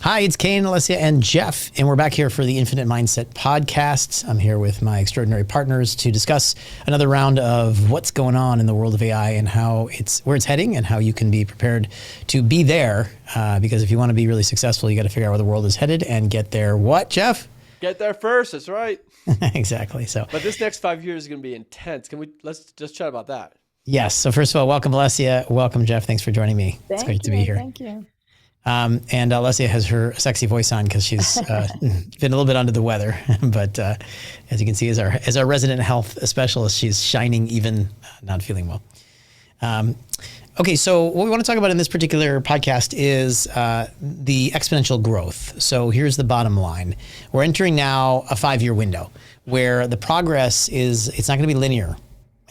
Hi, it's Kane, Alessia, and Jeff, and we're back here for the Infinite Mindset podcast. I'm here with my extraordinary partners to discuss another round of what's going on in the world of AI and where it's heading and how you can be prepared to be there. Because if you want to be really successful, you got to figure out where the world is headed and get there. What, Jeff? Get there first. That's right. Exactly. So, but this next 5 years is going to be intense. Let's just chat about that. Yes. So first of all, welcome, Alessia. Welcome, Jeff. Thanks for joining me. It's great to be here. Thank you. And Alessia has her sexy voice on because she's been a little bit under the weather. But as you can see, as our resident health specialist, she's shining even not feeling well. Okay, so what we want to talk about in this particular podcast is the exponential growth. So here's the bottom line. We're entering now a 5-year window where the progress it's not going to be linear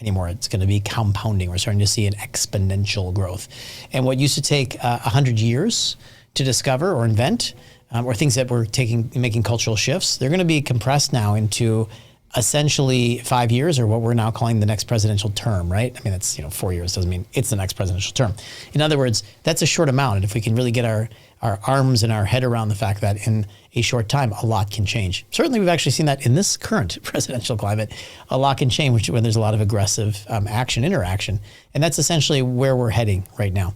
anymore. It's going to be compounding. We're starting to see an exponential growth. And what used to take 100 years to discover or invent, or things that were making cultural shifts, they're going to be compressed now into essentially 5 years, or what we're now calling the next presidential term, right? I mean, that's 4 years doesn't mean it's the next presidential term. In other words, that's a short amount. And if we can really get our arms and our head around the fact that in a short time, a lot can change. Certainly, we've actually seen that in this current presidential climate, a lot can change when there's a lot of aggressive interaction. And that's essentially where we're heading right now.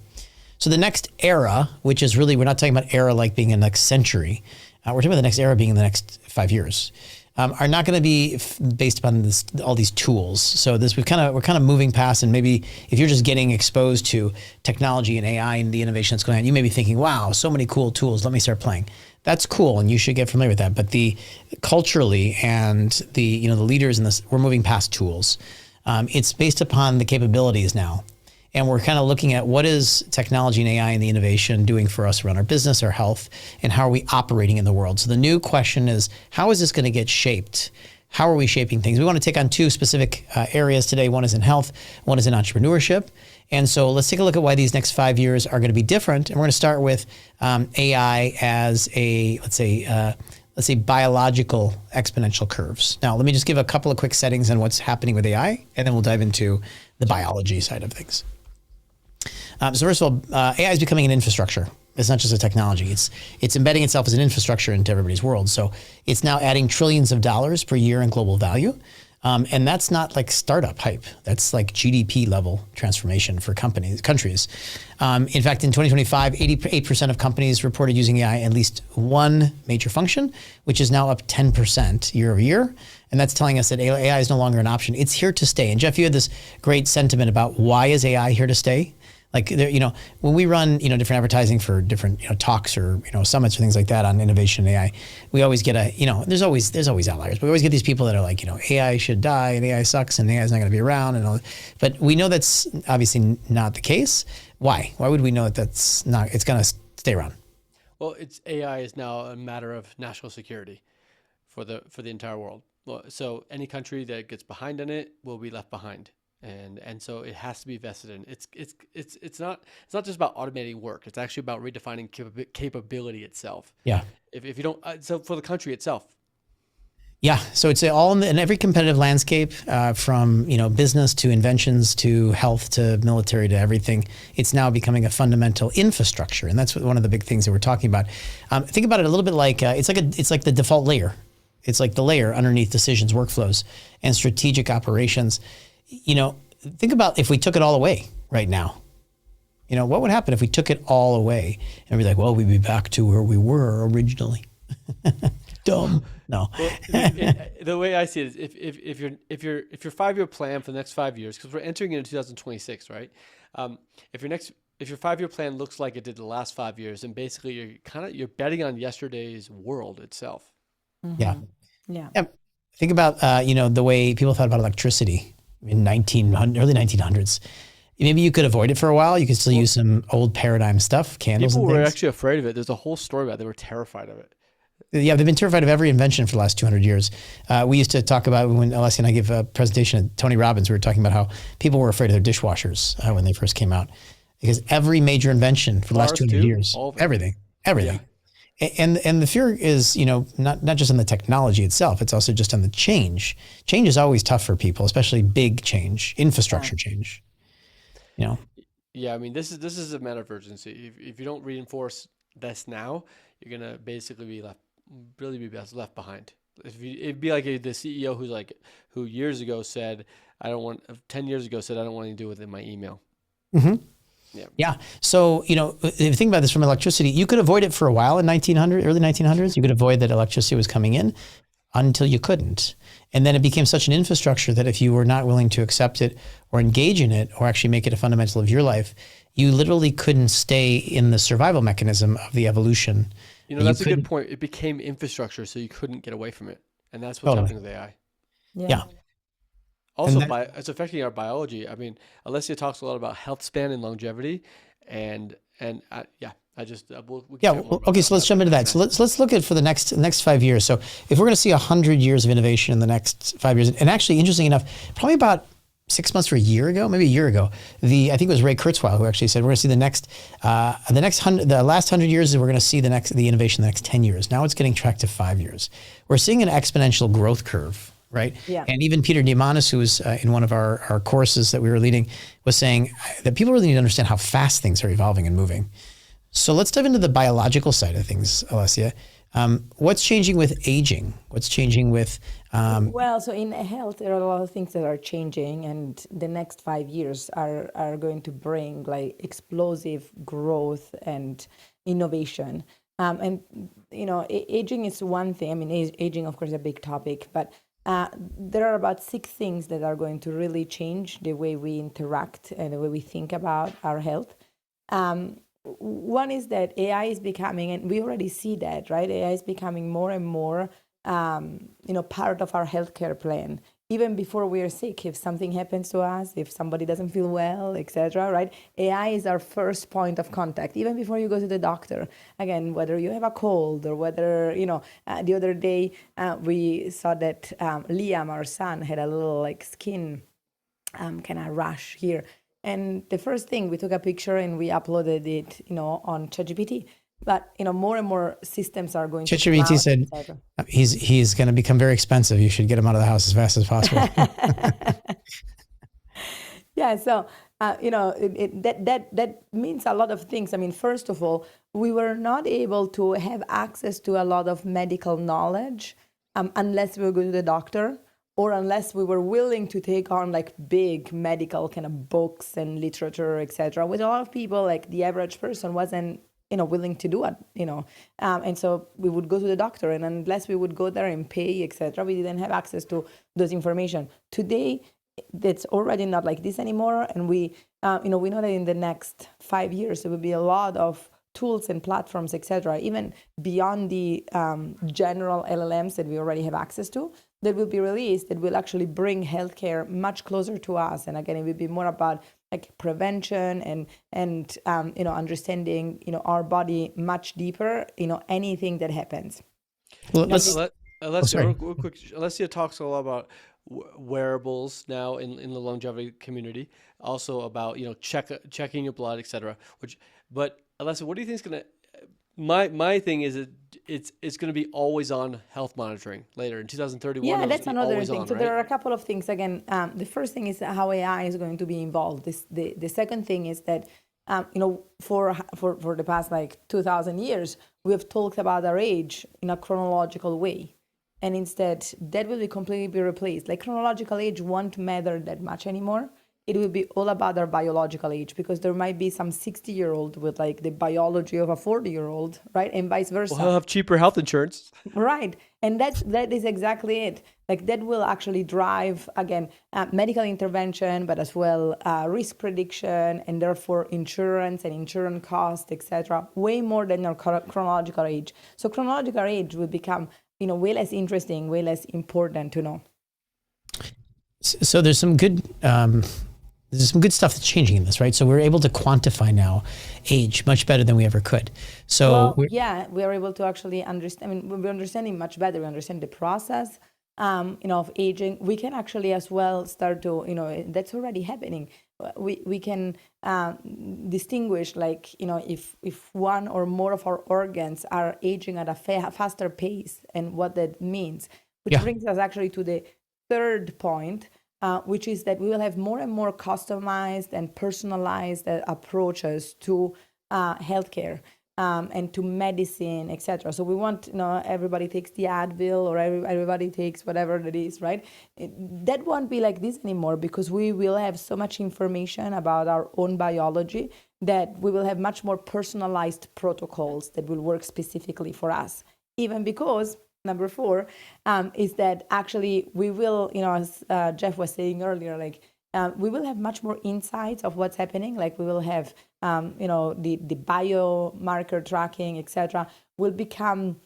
So the next era, which is really, we're not talking about era like being in the next century. We're talking about the next era being in the next 5 years. Are not going to be based upon all these tools. So we're kind of moving past, and maybe if you're just getting exposed to technology and AI and the innovation that's going on, you may be thinking, wow, so many cool tools, let me start playing. That's cool, and you should get familiar with that. But culturally and the leaders in this, we're moving past tools. It's based upon the capabilities now. And we're kind of looking at what is technology and AI and the innovation doing for us around our business, our health, and how are we operating in the world. So the new question is, how is this going to get shaped? How are we shaping things? We want to take on two specific areas today. One is in health, one is in entrepreneurship. And so let's take a look at why these next 5 years are going to be different. And we're going to start with AI as let's say biological exponential curves. Now, let me just give a couple of quick settings on what's happening with AI, and then we'll dive into the biology side of things. So first of all, AI is becoming an infrastructure. It's not just a technology. It's embedding itself as an infrastructure into everybody's world. So it's now adding trillions of dollars per year in global value. And that's not like startup hype. That's like GDP level transformation for countries. In fact, in 2025, 88% of companies reported using AI at least one major function, which is now up 10% year over year. And that's telling us that AI is no longer an option. It's here to stay. And Jeff, you had this great sentiment about why is AI here to stay? Like, when we run, different advertising for different, talks or, summits or things like that on innovation and AI, we always get there's always outliers, but we always get these people that are like, AI should die and AI sucks and AI is not going to be around and all. But we know that's obviously not the case. Why? Why would we know that it's going to stay around? Well, AI is now a matter of national security for the entire world. So any country that gets behind in it will be left behind. And so it has to be vested in. It's not just about automating work. It's actually about redefining capability itself. Yeah. If you don't, so for the country itself. Yeah. So it's all in every competitive landscape, from business to inventions to health to military to everything. It's now becoming a fundamental infrastructure, and that's one of the big things that we're talking about. Think about it a little bit like it's like the default layer. It's like the layer underneath decisions, workflows, and strategic operations. Think about if we took it all away right now. What would happen if we took it all away and be like, well, we'd be back to where we were originally. Dumb. No. Well, the way I see it is if your 5-year plan for the next 5 years, because we're entering into 2026, right? If your 5-year plan looks like it did the last 5 years, and basically you're betting on yesterday's world itself. Mm-hmm. Yeah. Think about the way people thought about electricity in early 1900s. Maybe you could avoid it for a while. You could still use some old paradigm stuff, candles and things. People were actually afraid of it. There's a whole story about it. They were terrified of it. Yeah, they've been terrified of every invention for the last 200 years. We used to talk about when Alessia and I gave a presentation at Tony Robbins, we were talking about how people were afraid of their dishwashers when they first came out. Because every major invention for the last 200 years, everything. Yeah. And the fear is, not just on the technology itself, it's also just on the change. Change is always tough for people, especially big change, infrastructure change. Yeah, I mean, this is a matter of urgency. If you don't reinforce this now, you're gonna basically be left behind. It'd be like the CEO who years ago said, I don't want 10 years ago said I don't want anything to do with it in my email. Mm-hmm. Yeah. Yeah. So, if you think about this from electricity, you could avoid it for a while in early 1900s. You could avoid that electricity was coming in until you couldn't. And then it became such an infrastructure that if you were not willing to accept it or engage in it or actually make it a fundamental of your life, you literally couldn't stay in the survival mechanism of the evolution. That's a good point. It became infrastructure, so you couldn't get away from it. And that's what's happening with AI. Yeah. Also, it's affecting our biology. I mean, Alessia talks a lot about health span and longevity, and okay. So let's jump into that. So let's look at for the next 5 years. So if we're going to see 100 years of innovation in the next 5 years, and actually, interesting enough, probably about 6 months or a year ago, maybe a year ago, I think it was Ray Kurzweil who actually said we're going to see the last 100 years, we're going to see the innovation the next 10 years. Now it's getting tracked to 5 years. We're seeing an exponential growth curve. Right. Yeah. And even Peter Diamandis, who was in one of our courses that we were leading, was saying that people really need to understand how fast things are evolving and moving. So let's dive into the biological side of things, Alessia. What's changing with aging? What's changing with? So in health, there are a lot of things that are changing, and the next 5 years are going to bring like explosive growth and innovation. Aging is one thing. I mean, aging, of course, is a big topic, but there are about 6 things that are going to really change the way we interact and the way we think about our health. One is that AI is becoming, and we already see that, right? AI is becoming more and more, part of our healthcare plan. Even before we are sick, if something happens to us, if somebody doesn't feel well, etc., right? AI is our first point of contact, even before you go to the doctor. Again, whether you have a cold or whether, the other day we saw that Liam, our son, had a little skin kind of rash here. And the first thing, we took a picture and we uploaded it, on ChatGPT. But more and more systems are going to ChatGPT said he's going to become very expensive. You should get him out of the house as fast as possible. Yeah, so that means a lot of things. I mean, first of all, we were not able to have access to a lot of medical knowledge unless we were going to the doctor, or unless we were willing to take on big medical kind of books and literature, etc. With a lot of people, the average person wasn't willing to do it, and so we would go to the doctor, and unless we would go there and pay, etc., we didn't have access to those information. Today, that's already not like this anymore, and we know that in the next 5 years there will be a lot of tools and platforms, etc., even beyond the general LLMs that we already have access to, that will be released, that will actually bring healthcare much closer to us. And again, it will be more about prevention and understanding our body much deeper. Anything that happens. Well, real quick. Alessia talks a lot about wearables now in the longevity community. Also about checking your blood, etc. But Alessia, what do you think is gonna? My thing is it's going to be always on health monitoring later in 2031. Yeah, that's another thing. So right? There are a couple of things. Again, the first thing is how AI is going to be involved. The second thing is that for the past 2,000 years, we have talked about our age in a chronological way, and instead that will be completely replaced. Chronological age won't matter that much anymore. It will be all about our biological age, because there might be some 60-year-old with the biology of a 40-year-old, right? And vice versa. We'll have cheaper health insurance. Right. And that is exactly it. That will actually drive, again, medical intervention, but as well risk prediction, and therefore insurance and insurance costs, etc., way more than our chronological age. So chronological age will become, way less interesting, way less important to know. So there's some good stuff that's changing in this, right? So we're able to quantify now age much better than we ever could. So we are able to actually understand. I mean, we're understanding much better. We understand the process, of aging. We can actually as well start to, that's already happening. We can distinguish, if one or more of our organs are aging at a faster pace, and what that means, which brings us actually to the third point, which is that we will have more and more customized and personalized approaches to healthcare. and to medicine, etc. So we want, everybody takes the Advil or everybody takes whatever it is, right? That won't be like this anymore, because we will have so much information about our own biology that we will have much more personalized protocols that will work specifically for us. Even because number 4 is that actually we will, as Jeff was saying earlier, like we will have much more insights of what's happening. Like we will have, the biomarker tracking, etc., will become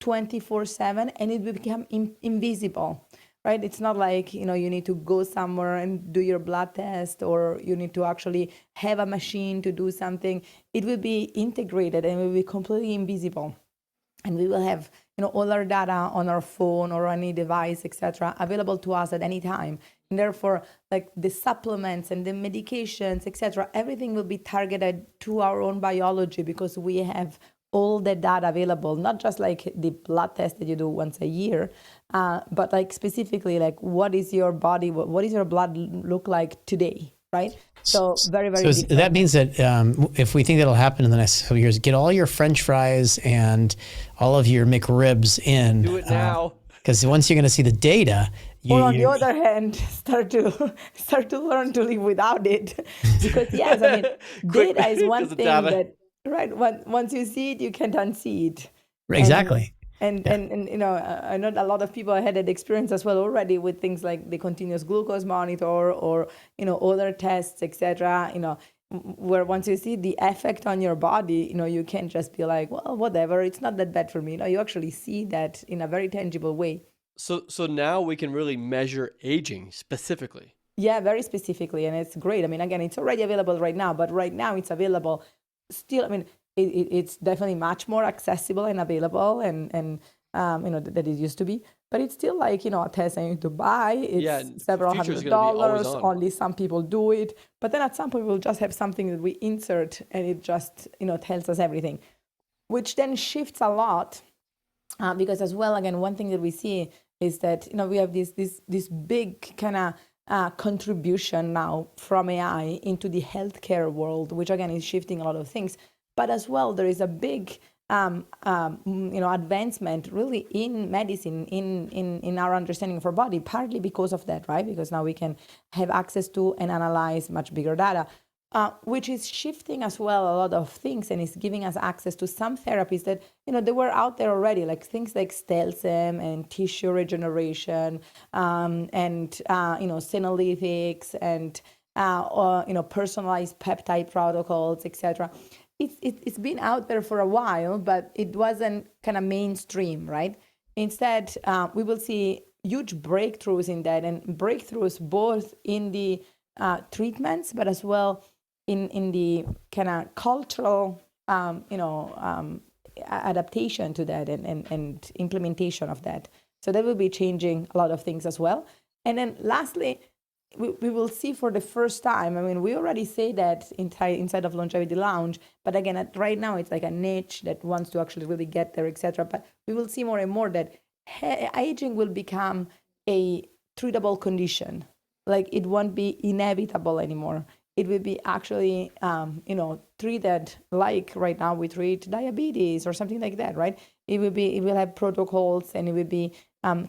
24/7, and it will become invisible, right? It's not like, you need to go somewhere and do your blood test, or you need to actually have a machine to do something. It will be integrated and will be completely invisible. And we will have, all our data on our phone or any device, etc., available to us at any time. And therefore, like the supplements and the medications, etc., everything will be targeted to our own biology, because we have all the data available, not just like the blood test that you do once a year, but like specifically like what is your body, what is your blood look like today, right? So very, very So different. that means that if we think that'll happen in the next couple of years, get all your French fries and all of your McRibs in. Do it now. Because once you're going to see the data, Or on the other hand, start to learn to live without it, because yes, I mean, Quick, data is one 'cause the thing data. that, right? Once you see it, you can't unsee it. exactly. And I know a lot of people had that experience as well already with things like the continuous glucose monitor, or other tests, etc. Where once you see the effect on your body, you can't just be like, well, whatever, it's not that bad for me. You actually see that in a very tangible way. So now we can really measure aging specifically. Yeah, very specifically, and it's great. I mean, again, it's already available right now, but right now it's available still. I mean, it's definitely much more accessible and available, and that it used to be. But it's still like, a test I need to buy. It's Yeah, and several future is $100. gonna be always on. Only some people do it, but then at some point we'll just have something that we insert, and it just tells us everything, which then shifts a lot. Because as well, again, one thing that we see is that we have this big kind of contribution now from AI into the healthcare world, which again is shifting a lot of things. But as well, there is a big advancement really in medicine, in our understanding of our body, partly because of that, right? Because now we can have access to and analyze much bigger data. Which is shifting as well a lot of things, and is giving us access to some therapies that they were out there already, like things like stem cell and tissue regeneration, and senolytics, and personalized peptide protocols, etc. It's been out there for a while, but it wasn't kind of mainstream, right? Instead, we will see huge breakthroughs in that, and breakthroughs both in the treatments, but as well in the kind of cultural, adaptation to that, and implementation of that. So that will be changing a lot of things as well. And then lastly, we will see for the first time, I mean, we already say that inside of Longevity Lounge, but again, right now it's like a niche that wants to actually really get there, etc. But we will see more and more that aging will become a treatable condition. Like it won't be inevitable anymore. It will be actually, treated like right now we treat diabetes or something like that, right? It will have protocols, and it will be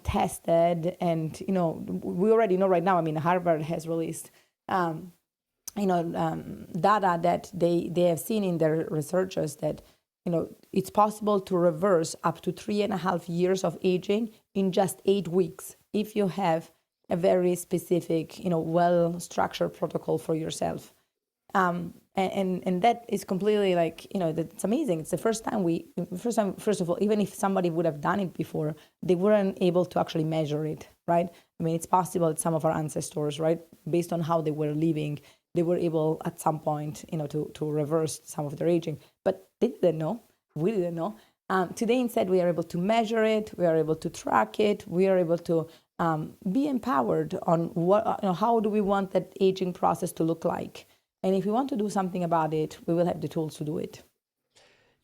tested. And, we already know right now, I mean, Harvard has released, data that they have seen in their researchers that, it's possible to reverse up to 3.5 years of aging in just 8 weeks if you have a very specific, well-structured protocol for yourself. And that is completely like, that's amazing. It's the first time, first of all, even if somebody would have done it before, they weren't able to actually measure it, right? I mean, it's possible that some of our ancestors, right, based on how they were living, they were able at some point, to reverse some of their aging, but they didn't know. We didn't know. Today, instead, we are able to measure it. We are able to track it. We are able to be empowered on how do we want that aging process to look like. And if we want to do something about it, we will have the tools to do it.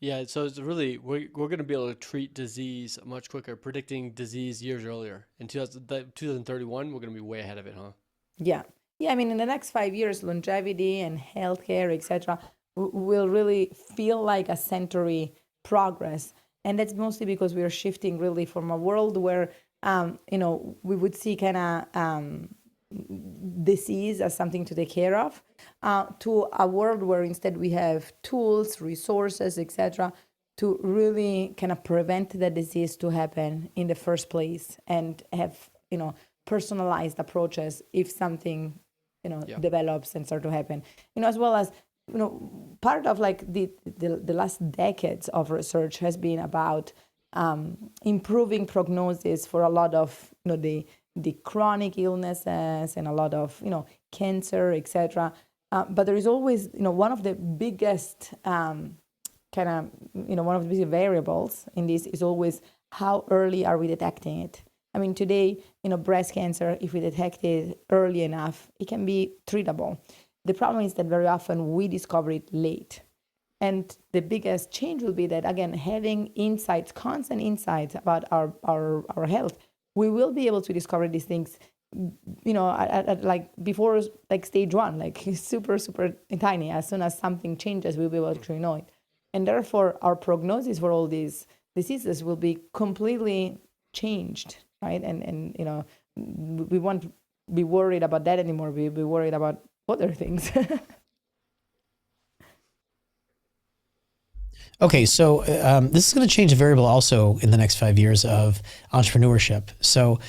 Yeah, so it's really, we're going to be able to treat disease much quicker, predicting disease years earlier. In 2031, we're going to be way ahead of it, huh? Yeah. I mean, in the next 5 years, longevity and healthcare, etc., will really feel like a century progress. And that's mostly because we are shifting really from a world where, we would see kind of disease as something to take care of, to a world where instead we have tools, resources, etc., to really kind of prevent the disease to happen in the first place, and have personalized approaches if something develops and start to happen, as well as part of like the last decades of research has been about improving prognosis for a lot of the chronic illnesses and a lot of cancer, etc. But there is always one of the biggest one of the biggest variables in this is always how early are we detecting it. I mean, today, breast cancer, if we detect it early enough, it can be treatable. The problem is that very often we discover it late. And the biggest change will be that, again, having insights, constant insights about our health, we will be able to discover these things, at like before, like stage 1, like super, super tiny. As soon as something changes, we'll be able to actually know it. And therefore, our prognosis for all these diseases will be completely changed, right? And we won't be worried about that anymore. We'll be worried about other things. Okay, so this is going to change a variable also in the next 5 years of entrepreneurship. So,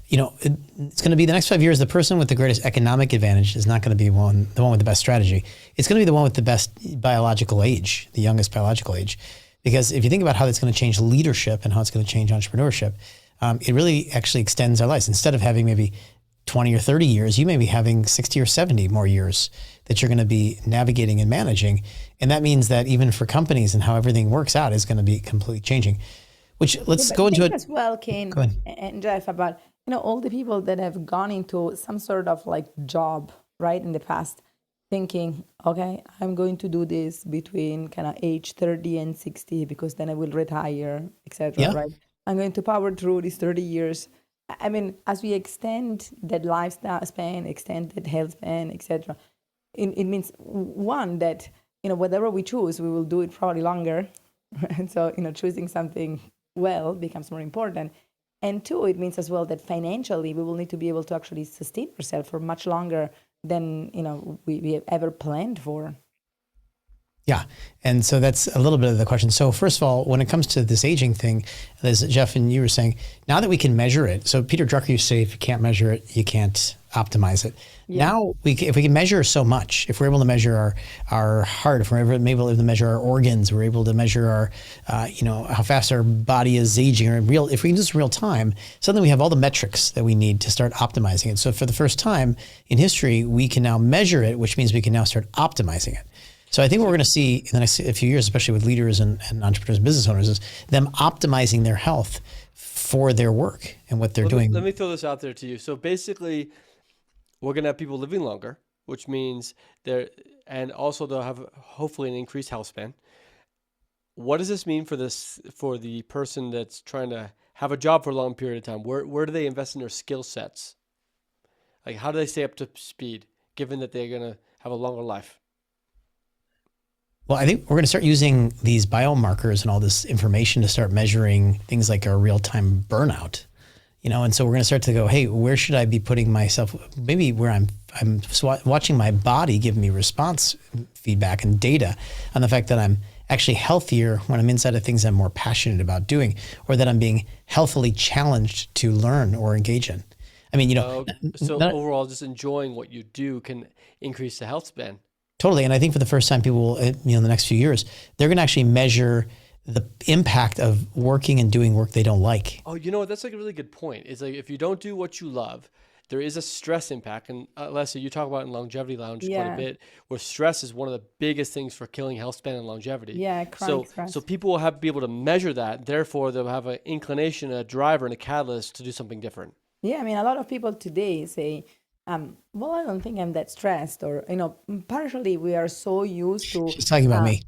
it's going to be the next 5 years, the person with the greatest economic advantage is not going to be the one with the best strategy. It's going to be the one with the best biological age, the youngest biological age. Because if you think about how that's going to change leadership and how it's going to change entrepreneurship, it really actually extends our lives. Instead of having maybe 20 or 30 years, you may be having 60 or 70 more years that you're going to be navigating and managing. And that means that even for companies and how everything works out is going to be completely changing. Which let's go into it as well, Kane and Jeff, about all the people that have gone into some sort of like job, right, in the past, thinking, okay, I'm going to do this between kind of age 30 and 60 because then I will retire, etc. Right? I'm going to power through these 30 years. I mean, as we extend that lifespan, extend that health span, etc., it means, one, that whatever we choose, we will do it probably longer, and so choosing something well becomes more important. And two, it means as well that financially we will need to be able to actually sustain ourselves for much longer than we have ever planned for. Yeah. And so that's a little bit of the question. So first of all, when it comes to this aging thing, as Jeff and you were saying, now that we can measure it, so Peter Drucker used to say, if you can't measure it, you can't optimize it. Yeah. Now, if we can measure so much, if we're able to measure our heart, if we're able to measure our organs, we're able to measure our, how fast our body is aging, or if we can do this in real time, suddenly we have all the metrics that we need to start optimizing it. So for the first time in history, we can now measure it, which means we can now start optimizing it. So I think what we're going to see in the next few years, especially with leaders and entrepreneurs and business owners, is them optimizing their health for their work and what they're doing. Let me throw this out there to you. So basically, we're going to have people living longer, which means and also they'll have hopefully an increased health span. What does this mean for the person that's trying to have a job for a long period of time? Where do they invest in their skill sets? Like, how do they stay up to speed, given that they're going to have a longer life? Well, I think we're going to start using these biomarkers and all this information to start measuring things like our real-time burnout, and so we're going to start to go, hey, where should I be putting myself? Maybe where I'm watching my body give me response feedback and data on the fact that I'm actually healthier when I'm inside of things I'm more passionate about doing, or that I'm being healthily challenged to learn or engage in. I mean, so overall, just enjoying what you do can increase the health span. Totally. And I think for the first time, people will, in the next few years, they're going to actually measure the impact of working and doing work they don't like. Oh, that's like a really good point. It's like, if you don't do what you love, there is a stress impact. And Alessia, you talk about in Longevity Lounge quite a bit, where stress is one of the biggest things for killing health span and longevity. Yeah, chronic stress. So people will be able to measure that. Therefore, they'll have an inclination, a driver, and a catalyst to do something different. Yeah, I mean, a lot of people today say, Well, I don't think I'm that stressed, or partially we are so used to. She's talking about me.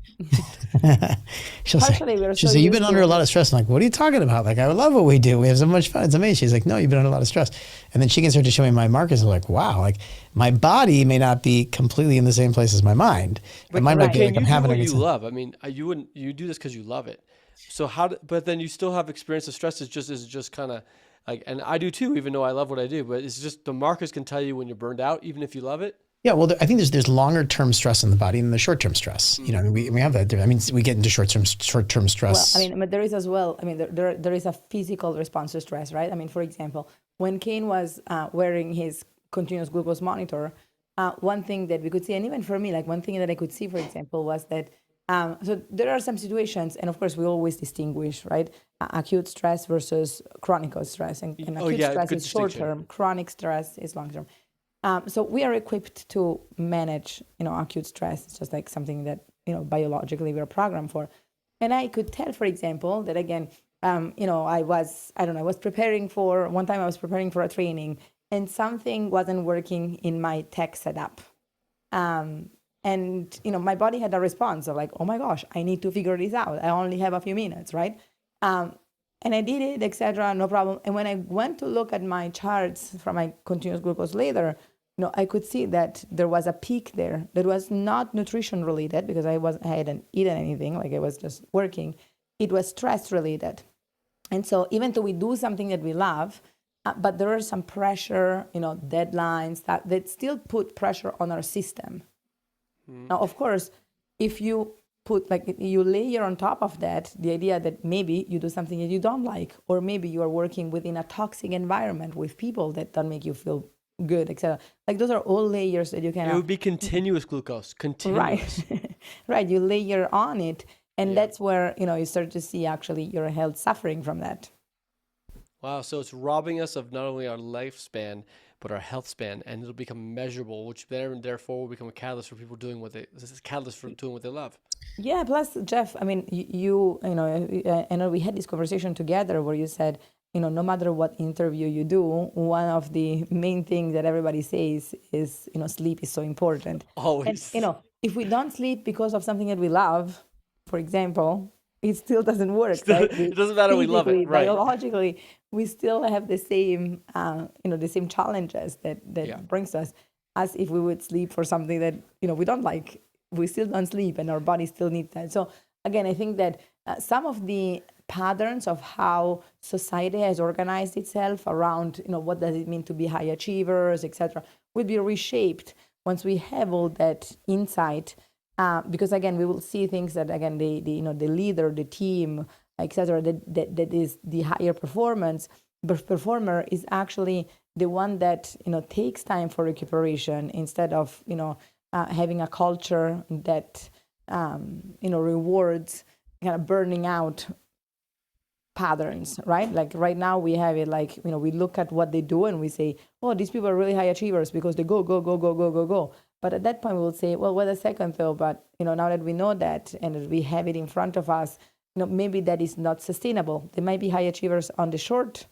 she'll say, Partially, we're she'll so say, you've been used under a to. lot of stress. I'm like, what are you talking about? Like, I love what we do. We have so much fun. It's amazing. She's like, no, you've been under a lot of stress. And then she can start to show me my markers. I'm like, wow, like my body may not be completely in the same place as my mind. But Mine might be can like, I'm you do having what a you love? I mean, you do this because you love it. So but then you still have experience of stress. Is just kind of like, and I do too, even though I love what I do. But it's just the markers can tell you when you're burned out, even if you love it. Yeah, well, I think there's longer term stress in the body than the short term stress. You know, we have that. I mean, we get into short term stress. Well, I mean, but there is as well. I mean, there is a physical response to stress, right? I mean, for example, when Kane was wearing his continuous glucose monitor, one thing that we could see, and even for me, like one thing that I could see, for example, was that. So there are some situations, and of course, we always distinguish, right? Acute stress versus chronic stress, and acute stress is short term, chronic stress is long term. So we are equipped to manage, acute stress. It's just like something that, biologically we're programmed for. And I could tell, for example, that again, I was preparing for a training and something wasn't working in my tech setup. And, my body had a response of like, oh my gosh, I need to figure this out. I only have a few minutes, right? And I did it, etc., no problem. And when I went to look at my charts from my continuous glucose later, I could see that there was a peak there that was not nutrition related because I hadn't eaten anything, like I was just working. It was stress related. And so even though we do something that we love, but there are some pressure, deadlines that still put pressure on our system. Now, of course, if you you layer on top of that the idea that maybe you do something that you don't like, or maybe you are working within a toxic environment with people that don't make you feel good, etc. Like those are all layers that you can. It would be continuous glucose, continuous. Right, right. You layer on it, and that's where you start to see actually your health suffering from that. Wow, so it's robbing us of not only our lifespan but our health span, and it'll become measurable, which therefore will become a catalyst for people doing what they love. Yeah. Plus, Jeff, I mean, I know we had this conversation together where you said, no matter what interview you do, one of the main things that everybody says is, sleep is so important. Always. And, if we don't sleep because of something that we love, for example, it still doesn't work, right? It doesn't matter we love it, right? Biologically, we still have the same, the same challenges that brings us as if we would sleep for something that, we don't like. We still don't sleep and our body still needs that. So again, I think that some of the patterns of how society has organized itself around, what does it mean to be high achievers, etc., will be reshaped once we have all that insight. Because again, we will see things that again the leader, the team, etc. That is the higher performer is actually the one that takes time for recuperation instead of having a culture that rewards kind of burning out patterns, right? Like right now we have it like we look at what they do and we say, oh, these people are really high achievers because they go. But at that point, we will say, well, wait a second, though. But, now that we know that and that we have it in front of us, maybe that is not sustainable. They might be high achievers on the short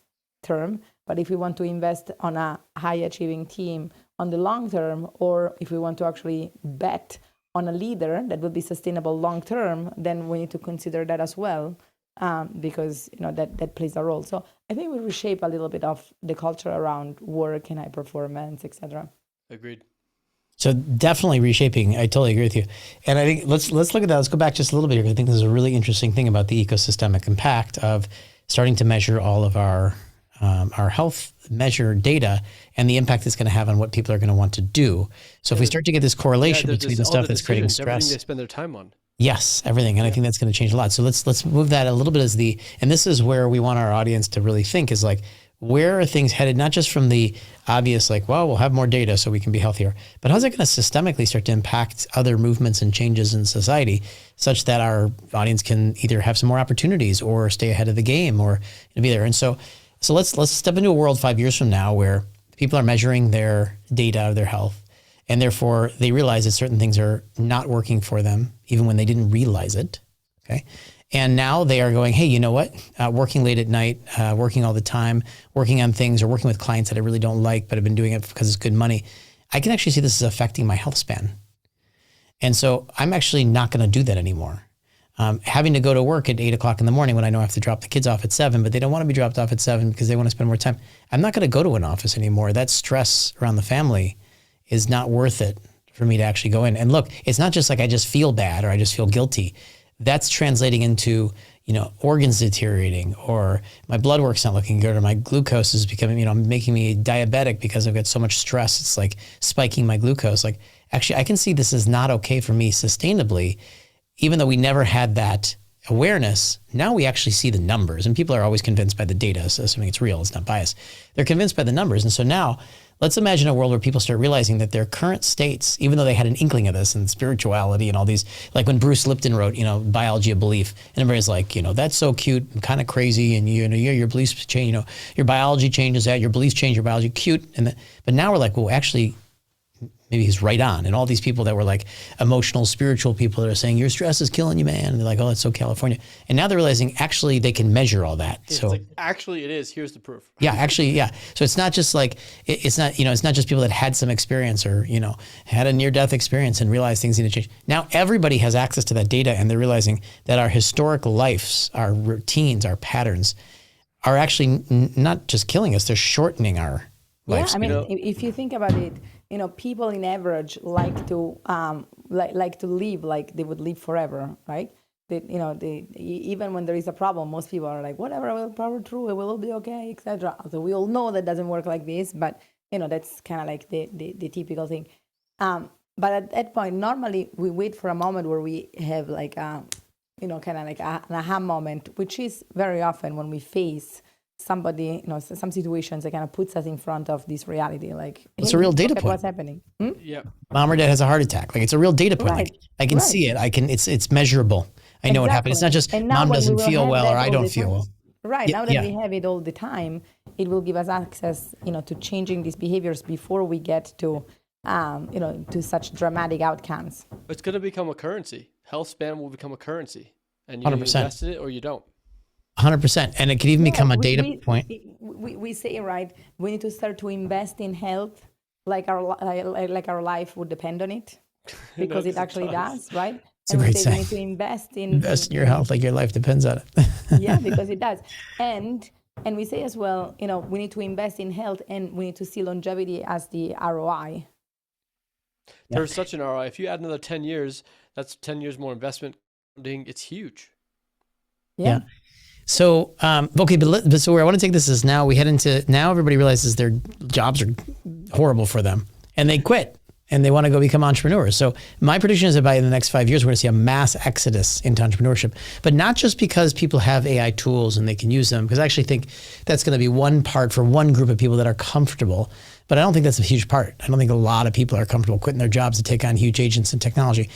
term, but if we want to invest on a high achieving team on the long term, or if we want to actually bet on a leader that will be sustainable long term, then we need to consider that as well, because, that plays a role. So I think we reshape a little bit of the culture around work and high performance, etc. Agreed. So definitely reshaping. I totally agree with you. And I think let's look at that. Let's go back just a little bit here. I think this is a really interesting thing about the ecosystemic impact of starting to measure all of our health measure data and the impact it's going to have on what people are going to want to do. So if we start to get this correlation between the stuff that's creating stress, everything they spend their time on. Yes, everything. And I think that's going to change a lot. So let's move that a little bit and this is where we want our audience to really think is like, where are things headed? Not just from the obvious, like, well, we'll have more data so we can be healthier, but how's it going to systemically start to impact other movements and changes in society such that our audience can either have some more opportunities or stay ahead of the game or be there? And so let's step into a world 5 years from now where people are measuring their data of their health, and therefore they realize that certain things are not working for them, even when they didn't realize it. Okay. And now they are going, hey, you know what? Working late at night, working all the time, working on things or working with clients that I really don't like, but I've been doing it because it's good money. I can actually see this is affecting my health span. And so I'm actually not going to do that anymore. Having to go to work at 8 o'clock in the morning when I know I have to drop the kids off at 7, but they don't want to be dropped off at 7 because they want to spend more time. I'm not going to go to an office anymore. That stress around the family is not worth it for me to actually go in. And look, it's not just like I just feel bad or I just feel guilty. That's translating into, organs deteriorating, or my blood work's not looking good, or my glucose is becoming, making me diabetic because I've got so much stress. It's like spiking my glucose. Like, actually, I can see this is not okay for me sustainably, even though we never had that awareness. Now we actually see the numbers, and people are always convinced by the data, so assuming it's real, it's not biased. They're convinced by the numbers. And so now let's imagine a world where people start realizing that their current states, even though they had an inkling of this and spirituality and all these, like when Bruce Lipton wrote, Biology of Belief, and everybody's like, that's so cute and kind of crazy, and your beliefs change, your biology changes that, your beliefs change your biology, cute. But now we're like, well, actually, maybe he's right on. And all these people that were like emotional, spiritual people that are saying, your stress is killing you, man. And they're like, oh, that's so California. And now they're realizing actually they can measure all that. It's so like, actually it is. Here's the proof. yeah, actually, yeah. So it's not just like, it's not just people that had some experience or, had a near-death experience and realized things need to change. Now everybody has access to that data, and they're realizing that our historic lives, our routines, our patterns are actually not just killing us, they're shortening our lives. Yeah, I mean, if you think about it, people in average like to live like they would live forever, right? Even when there is a problem, most people are like, whatever, I will power through, it will be okay, etc. So we all know that doesn't work like this, but that's kind of like the typical thing. But at that point, normally we wait for a moment where we have like kind of like an aha moment, which is very often when we face somebody, some situations that kind of puts us in front of this reality. Like, it's a real data point. What's happening? Yeah. Mom or dad has a heart attack. Like, it's a real data point. Right. Like, I can see it. It's measurable. I know what happened. It's not just mom doesn't feel well or I don't feel well. Right. Now that we have it all the time, it will give us access, to changing these behaviors before we get to, to such dramatic outcomes. It's going to become a currency. Health span will become a currency, and you 100%. Invest in it or you don't. 100%. And it could even become a data point. We say, right, we need to start to invest in health like our life would depend on it, because it actually does, right? It's a great saying. We need to invest in your health like your life depends on it. Yeah, because it does. And we say as well, we need to invest in health, and we need to see longevity as the ROI. There's such an ROI. If you add another 10 years, that's 10 years more investment. It's huge. Yeah. So, okay, but so where I want to take this is now everybody realizes their jobs are horrible for them and they quit and they want to go become entrepreneurs. So my prediction is that by the next 5 years, we're going to see a mass exodus into entrepreneurship, but not just because people have AI tools and they can use them, because I actually think that's going to be one part for one group of people that are comfortable, but I don't think that's a huge part. I don't think a lot of people are comfortable quitting their jobs to take on huge agents and technology.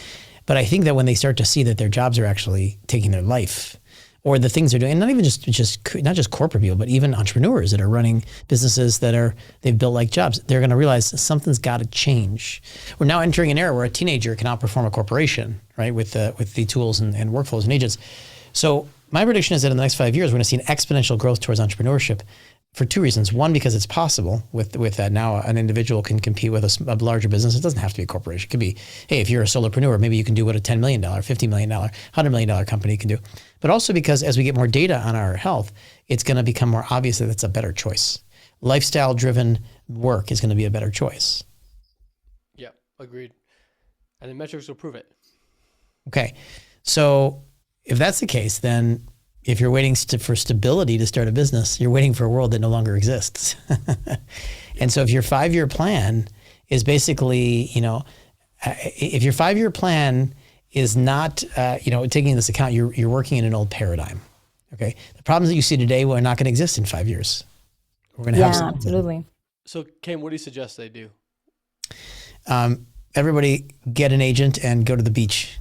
But I think that when they start to see that their jobs are actually taking their life, or the things they're doing, and not even not just corporate people, but even entrepreneurs that are running businesses they've built like jobs, they're going to realize something's got to change. We're now entering an era where a teenager can outperform a corporation, right, with the tools and workflows and agents. So my prediction is that in the next 5 years, we're going to see an exponential growth towards entrepreneurship for two reasons. One, because it's possible with that now an individual can compete with a larger business. It doesn't have to be a corporation. It could be, hey, if you're a solopreneur, maybe you can do what a $10 million, $50 million, $100 million company can do. But also because as we get more data on our health, it's going to become more obvious that it's a better choice. Lifestyle-driven work is going to be a better choice. Yeah, agreed. And the metrics will prove it. Okay. So if that's the case, then if you're waiting for stability to start a business, you're waiting for a world that no longer exists. And so if your 5-year plan is basically, if your 5-year plan is not, taking this account, you're working in an old paradigm. Okay. The problems that you see today are not going to exist in 5 years. We're going to have something. Absolutely. So Kane, what do you suggest they do? Everybody get an agent and go to the beach.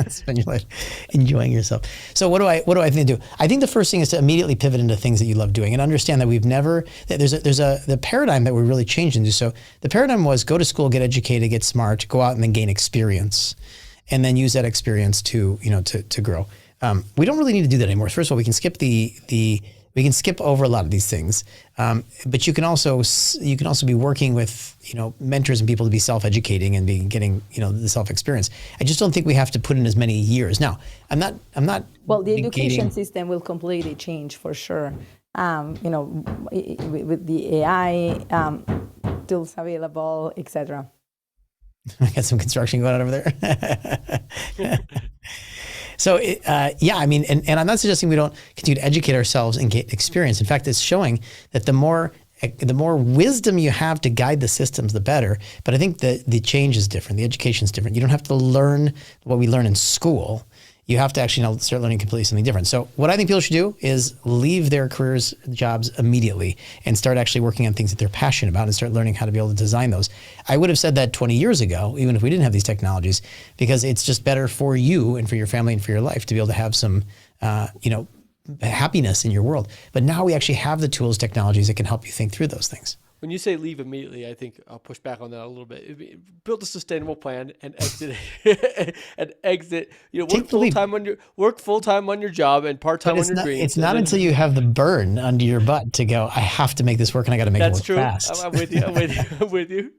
Spend your life enjoying yourself. So what do I think to do? I think the first thing is to immediately pivot into things that you love doing and understand that the paradigm that we really changed into. So the paradigm was go to school, get educated, get smart, go out and then gain experience. and then use that experience to, to grow. We don't really need to do that anymore. First of all, we can skip we can skip over a lot of these things, but you can also be working with mentors and people to be self-educating and be getting the self-experience. I just don't think we have to put in as many years. Now, I'm not. Well, the education system will completely change for sure. With the AI tools available, etc. I got some construction going on over there. So, I mean, and I'm not suggesting we don't continue to educate ourselves and get experience. In fact, it's showing that the more wisdom you have to guide the systems, the better. But I think the change is different. The education is different. You don't have to learn what we learn in school. You have to actually start learning completely something different. So what I think people should do is leave their careers, jobs immediately and start actually working on things that they're passionate about and start learning how to be able to design those. I would have said that 20 years ago, even if we didn't have these technologies, because it's just better for you and for your family and for your life to be able to have some, happiness in your world. But now we actually have the tools, technologies that can help you think through those things. When you say leave immediately, I think I'll push back on that a little bit. Build a sustainable plan and exit and exit. Work full time on your job and part time on your dreams. It's not until you have the burn under your butt to go, I have to make this work and I got to make it work fast. That's true. I'm with you.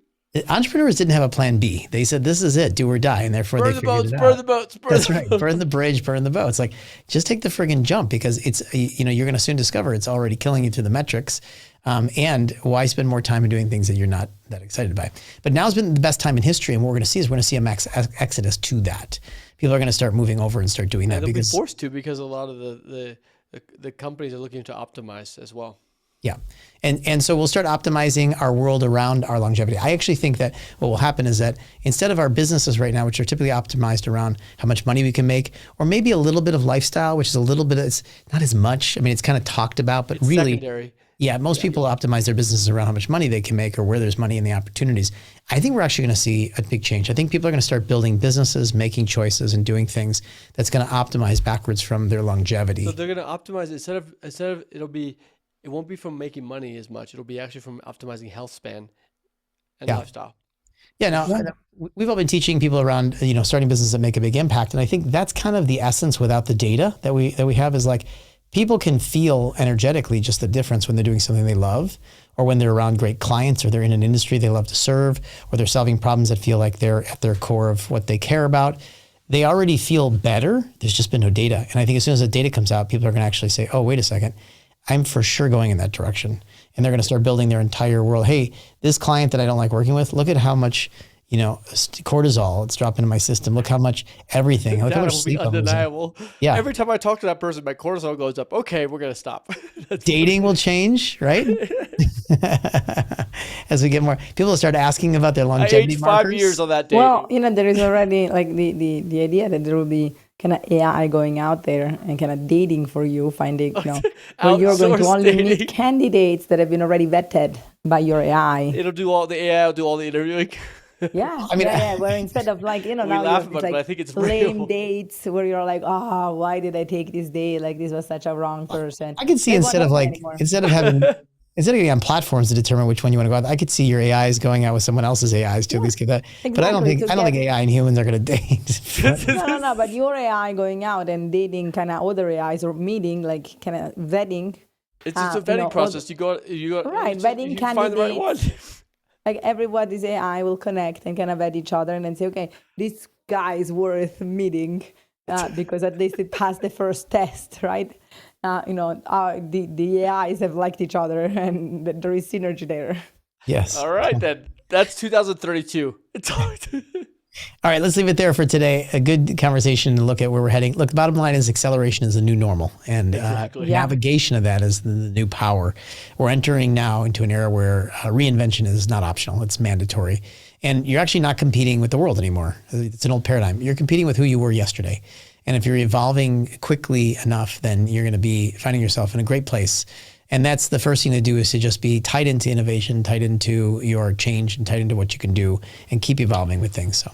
Entrepreneurs didn't have a plan B. They said, this is it, do or die. And therefore burn they the figured boats, it out. Burn the boats. That's right. Burn the bridge, burn the boat. It's like, just take the friggin' jump because it's, you're going to soon discover it's already killing you through the metrics. And why spend more time in doing things that you're not that excited by? But now's been the best time in history. And what we're going to see is we're going to see a max exodus to that. People are going to start moving over and start doing that. They'll be forced to because a lot of the companies are looking to optimize as well. Yeah. And so we'll start optimizing our world around our longevity. I actually think that what will happen is that instead of our businesses right now, which are typically optimized around how much money we can make, or maybe a little bit of lifestyle, which is a little bit, it's not as much. I mean, it's kind of talked about, but it's really secondary. Yeah, most people optimize their businesses around how much money they can make or where there's money in the opportunities. I think we're actually going to see a big change. I think people are going to start building businesses, making choices, and doing things that's going to optimize backwards from their longevity. So they're going to optimize instead of it won't be from making money as much. It'll be actually from optimizing health span and lifestyle. Yeah, now we've all been teaching people around, starting businesses that make a big impact, and I think that's kind of the essence. Without the data that we have, is like, people can feel energetically just the difference when they're doing something they love, or when they're around great clients, or they're in an industry they love to serve, or they're solving problems that feel like they're at their core of what they care about. They already feel better. There's just been no data. And I think as soon as the data comes out, people are going to actually say, oh, wait a second, I'm for sure going in that direction. And they're going to start building their entire world. Hey, this client that I don't like working with, look at how much cortisol it's dropping in my system. Look how much everything. Look how much sleep I'm losing. Yeah. Every time I talk to that person, my cortisol goes up. Okay, we're going to stop. Dating will change, right? As we get more, people will start asking about their longevity. I aged 5 years on that date. Well, there is already like the idea that there will be kind of AI going out there and kind of dating for you, finding, where you're going to only meet candidates that have been already vetted by your AI. The AI will do all the interviewing. Yeah, I mean, where instead of like, now laugh about it, but I think it's lame real. dates where you're like, why did I take this date? Like, this was such a wrong person. I could see instead of getting on platforms to determine which one you want to go out, I could see your AIs going out with someone else's AIs to at least get that. Exactly. But I don't think AI and humans are going to date. No. But your AI going out and dating kind of other AIs or meeting, like kind of vetting. It's just a vetting process. You go right, vetting candidates. Find the right one. Like everybody's AI will connect and kind of vet each other and then say, okay, this guy is worth meeting because at least it passed the first test, right? The AIs have liked each other and there is synergy there. Yes. All right, then. That's 2032. All right, let's leave it there for today. A good conversation to look at where we're heading. Look, the bottom line is acceleration is the new normal, and navigation of that is the new power. We're entering now into an era where reinvention is not optional; it's mandatory. And you're actually not competing with the world anymore. It's an old paradigm. You're competing with who you were yesterday. And if you're evolving quickly enough, then you're going to be finding yourself in a great place. And that's the first thing to do, is to just be tied into innovation, tied into your change, and tied into what you can do, and keep evolving with things. So,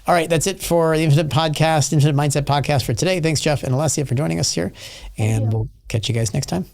all right, that's it for the Infinite Mindset Podcast for today. Thanks, Jeff and Alessia, for joining us here. And we'll catch you guys next time.